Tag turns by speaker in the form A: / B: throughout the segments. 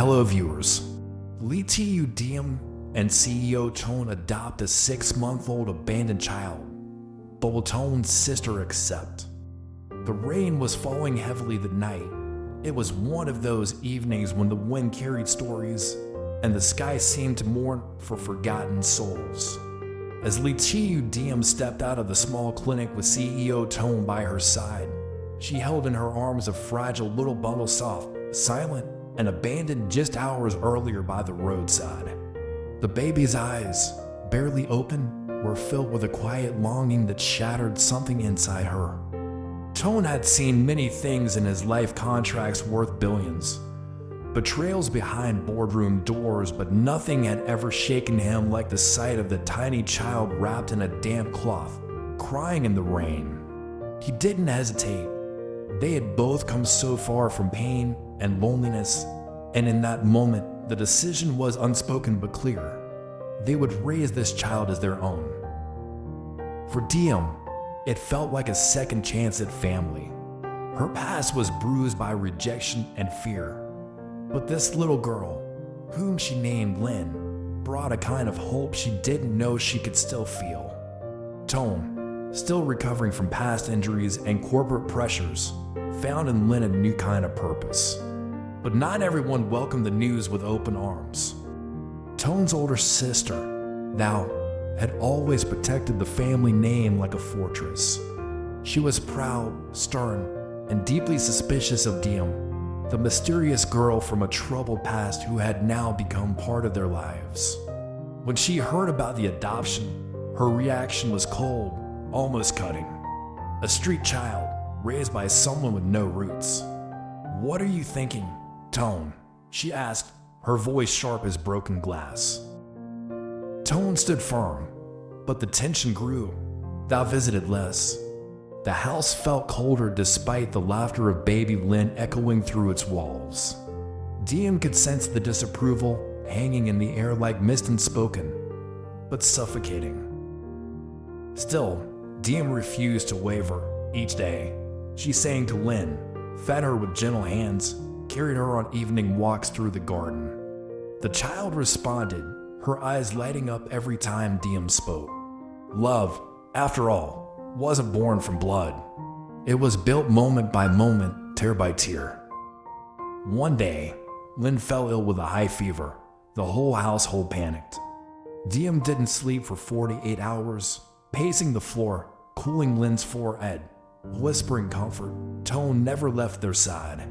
A: Hello viewers. Lee Tu Diem and CEO Tone adopt a 6-month-old abandoned child, but will Tone's sister accept? The rain was falling heavily that night. It was one of those evenings when the wind carried stories and the sky seemed to mourn for forgotten souls. As Lee Tu Diem stepped out of the small clinic with CEO Tone by her side, she held in her arms a fragile little bundle, soft, silent, and abandoned just hours earlier by the roadside. The baby's eyes, barely open, were filled with a quiet longing that shattered something inside her. Tone had seen many things in his life, contracts worth billions, betrayals behind boardroom doors, but nothing had ever shaken him like the sight of the tiny child wrapped in a damp cloth, crying in the rain. He didn't hesitate. They had both come so far from pain and loneliness, and in that moment, the decision was unspoken but clear. They would raise this child as their own. For Diem, it felt like a second chance at family. Her past was bruised by rejection and fear, but this little girl, whom she named Lynn, brought a kind of hope she didn't know she could still feel. Tone, still recovering from past injuries and corporate pressures, found in Lynn a new kind of purpose. But not everyone welcomed the news with open arms. Tone's older sister, Thou, had always protected the family name like a fortress. She was proud, stern, and deeply suspicious of Diem, the mysterious girl from a troubled past who had now become part of their lives. When she heard about the adoption, her reaction was cold, almost cutting. A street child, raised by someone with no roots. "What are you thinking, Tone?" she asked, her voice sharp as broken glass. Tone stood firm, but the tension grew. Thou visited less. The house felt colder despite the laughter of baby Lynn echoing through its walls. Diem could sense the disapproval hanging in the air like mist, unspoken, but suffocating. Still, Diem refused to waver. Each day, she sang to Lynn, fed her with gentle hands, carried her on evening walks through the garden. The child responded, her eyes lighting up every time Diem spoke. Love, after all, wasn't born from blood. It was built moment by moment, tear by tear. One day, Lynn fell ill with a high fever. The whole household panicked. Diem didn't sleep for 48 hours, pacing the floor, cooling Lynn's forehead, whispering comfort. Tone never left their side.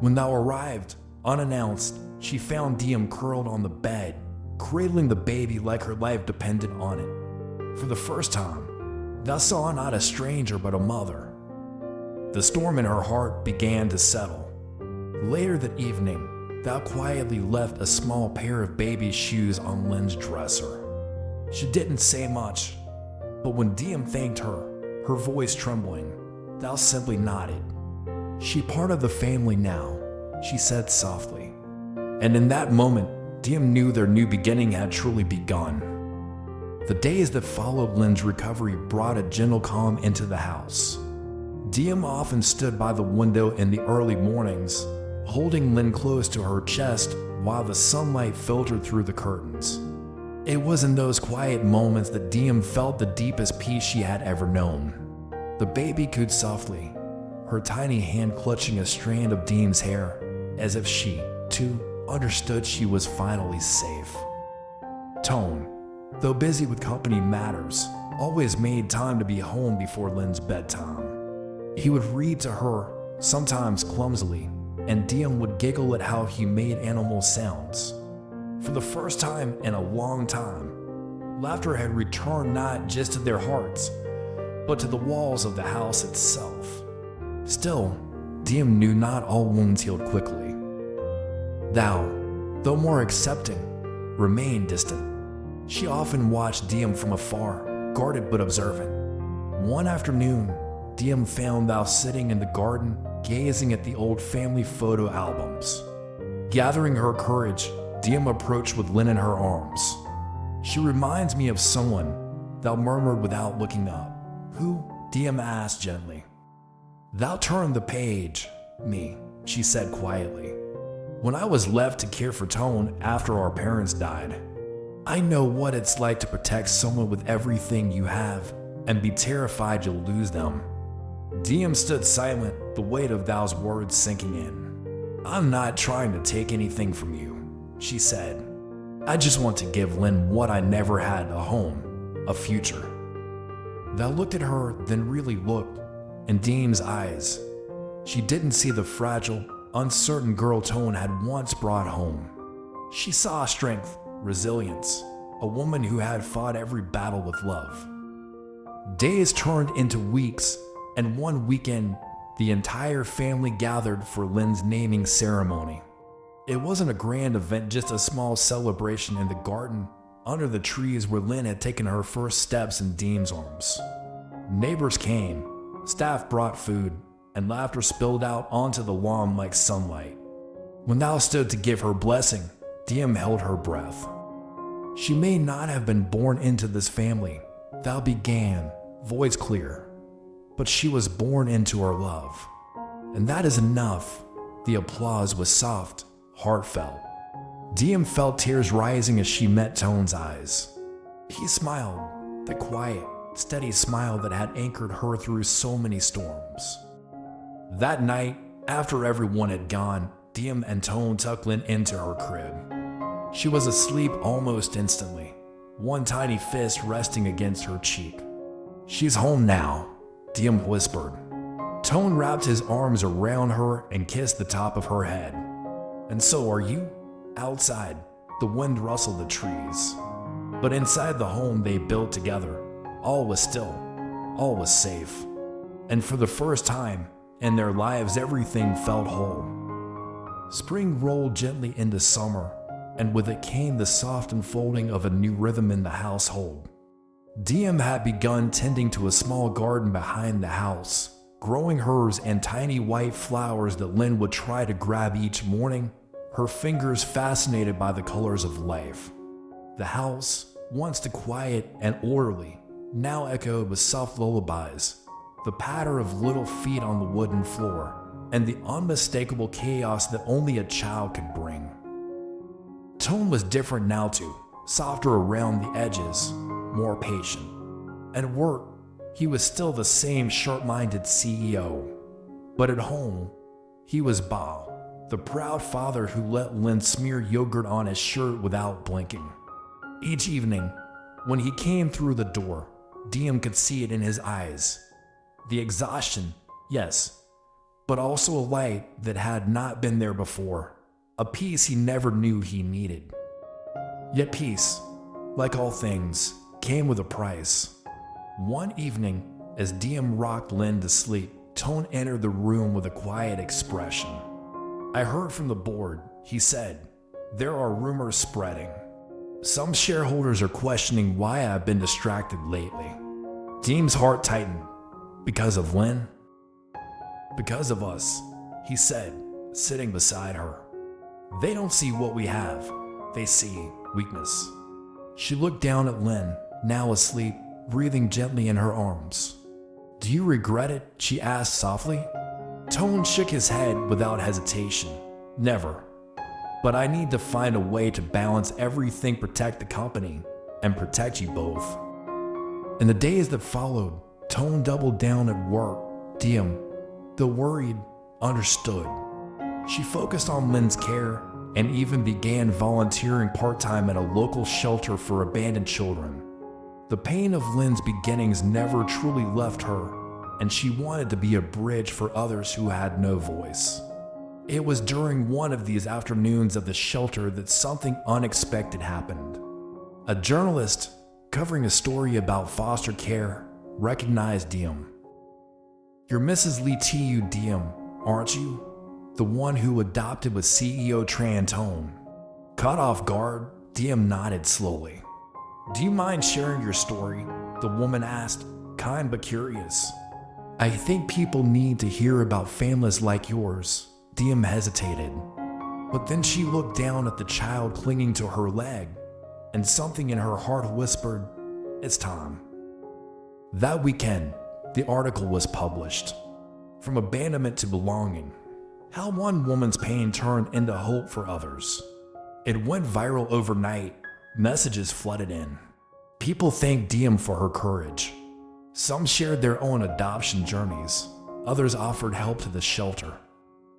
A: When Thou arrived, unannounced, she found Diem curled on the bed, cradling the baby like her life depended on it. For the first time, Thou saw not a stranger but a mother. The storm in her heart began to settle. Later that evening, Thou quietly left a small pair of baby shoes on Lynn's dresser. She didn't say much, but when Diem thanked her, her voice trembling, Thou simply nodded. "She part of the family now," she said softly. And in that moment, Diem knew their new beginning had truly begun. The days that followed Lynn's recovery brought a gentle calm into the house. Diem often stood by the window in the early mornings, holding Lynn close to her chest while the sunlight filtered through the curtains. It was in those quiet moments that Diem felt the deepest peace she had ever known. The baby cooed softly, her tiny hand clutching a strand of Diem's hair, as if she, too, understood she was finally safe. Tone, though busy with company matters, always made time to be home before Lynn's bedtime. He would read to her, sometimes clumsily, and Diem would giggle at how he made animal sounds. For the first time in a long time, laughter had returned not just to their hearts, but to the walls of the house itself. Still, Diem knew not all wounds healed quickly. Thou, though more accepting, remained distant. She often watched Diem from afar, guarded but observant. One afternoon, Diem found Thou sitting in the garden, gazing at the old family photo albums. Gathering her courage, Diem approached with Lynn in her arms. "She reminds me of someone," Thou murmured without looking up. "Who?" Diem asked gently. "Thou turned the page, me," she said quietly. When I was left to care for Tone after our parents died, I know what it's like to protect someone with everything you have and be terrified you'll lose them. Diem stood silent, the weight of those words sinking in. I'm not trying to take anything from you, she said. I just want to give Lynn what I never had, a home, a future. Thou looked at her, then really looked, in Diem's eyes. She didn't see the fragile, uncertain girl Tone had once brought home. She saw strength, resilience, a woman who had fought every battle with love. Days turned into weeks, and one weekend, the entire family gathered for Lynn's naming ceremony. It wasn't a grand event, just a small celebration in the garden under the trees where Lynn had taken her first steps in Diem's arms. Neighbors came, staff brought food, and laughter spilled out onto the lawn like sunlight. When thou stood to give her blessing, Diem held her breath. She may not have been born into this family, thou began, voice clear, but she was born into our love. And that is enough. The applause was soft, heartfelt. Diem felt tears rising as she met Tone's eyes. He smiled, the quiet, steady smile that had anchored her through so many storms. That night, after everyone had gone, Diem and Tone tucked Lynn into her crib. She was asleep almost instantly, one tiny fist resting against her cheek. She's home now, Diem whispered. Tone wrapped his arms around her and kissed the top of her head. And so are you? Outside, the wind rustled the trees. But inside the home they built together, all was still, all was safe. And for the first time in their lives, everything felt whole. Spring rolled gently into summer, and with it came the soft unfolding of a new rhythm in the household. Diem had begun tending to a small garden behind the house, growing herbs and tiny white flowers that Lynn would try to grab each morning, her fingers fascinated by the colors of life. The house, once quiet and orderly, now echoed with soft lullabies, the patter of little feet on the wooden floor, and the unmistakable chaos that only a child could bring. Tone was different now too, softer around the edges, more patient. At work, he was still the same sharp-minded CEO. But at home, he was Bao, the proud father who let Lynn smear yogurt on his shirt without blinking. Each evening, when he came through the door, Diem could see it in his eyes. The exhaustion, yes, but also a light that had not been there before, a peace he never knew he needed. Yet peace, like all things, came with a price. One evening, as Diem rocked Lynn to sleep, Tone entered the room with a quiet expression. I heard from the board, he said. There are rumors spreading. Some shareholders are questioning why I've been distracted lately. Diem's heart tightened. Because of Lynn? Because of us, he said, sitting beside her. They don't see what we have. They see weakness. She looked down at Lynn, now asleep, breathing gently in her arms. Do you regret it? She asked softly. Tone shook his head without hesitation. Never. But I need to find a way to balance everything, protect the company, and protect you both. In the days that followed, Tone doubled down at work. Diem, though worried, understood. She focused on Lynn's care and even began volunteering part-time at a local shelter for abandoned children. The pain of Lynn's beginnings never truly left her, and she wanted to be a bridge for others who had no voice. It was during one of these afternoons at the shelter that something unexpected happened. A journalist covering a story about foster care recognized Diem. You're Mrs. Lee T.U. Diem, aren't you? The one who adopted with CEO Tran Tone. Caught off guard, Diem nodded slowly. Do you mind sharing your story? The woman asked, kind but curious. I think people need to hear about families like yours. Diem hesitated. But then she looked down at the child clinging to her leg, and something in her heart whispered, it's time. That weekend, the article was published. From abandonment to belonging. How one woman's pain turned into hope for others. It went viral overnight. Messages flooded in. People thanked Diem for her courage. Some shared their own adoption journeys. Others offered help to the shelter.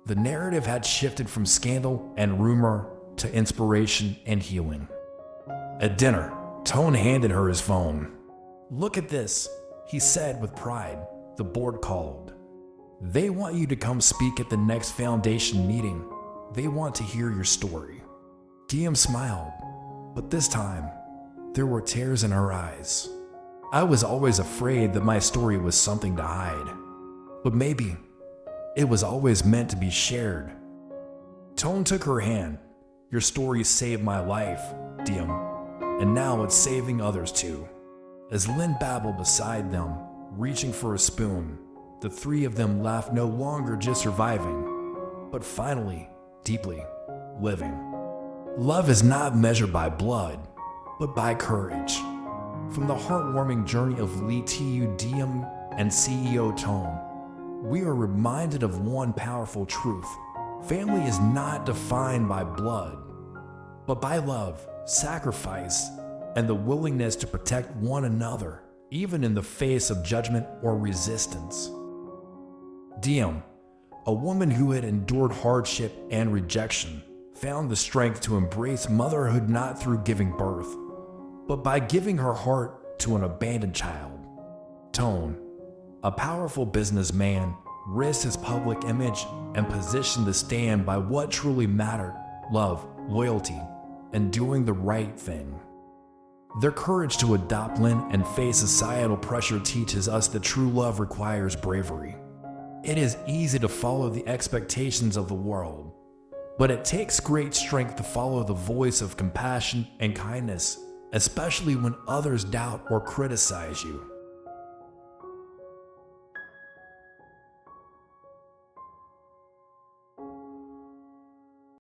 A: The narrative had shifted from scandal and rumor to inspiration and healing. At dinner, Tone handed her his phone. "Look at this," he said with pride. The board called. "They want you to come speak at the next foundation meeting. They want to hear your story." Diem smiled, but this time, there were tears in her eyes. "I was always afraid that my story was something to hide, but maybe it was always meant to be shared." Tone took her hand. "Your story saved my life, Diem, and now it's saving others too." As Lynn babbled beside them, reaching for a spoon, the three of them laughed, no longer just surviving, but finally, deeply living. Love is not measured by blood, but by courage. From the heartwarming journey of Litiu Diem and CEO Tone, we are reminded of one powerful truth. Family is not defined by blood, but by love, sacrifice, and the willingness to protect one another, even in the face of judgment or resistance. Diem, a woman who had endured hardship and rejection, found the strength to embrace motherhood not through giving birth, but by giving her heart to an abandoned child. Tone, a powerful businessman, risked his public image and position to stand by what truly mattered: love, loyalty, and doing the right thing. Their courage to adopt Lynn and face societal pressure teaches us that true love requires bravery. It is easy to follow the expectations of the world, but it takes great strength to follow the voice of compassion and kindness, especially when others doubt or criticize you.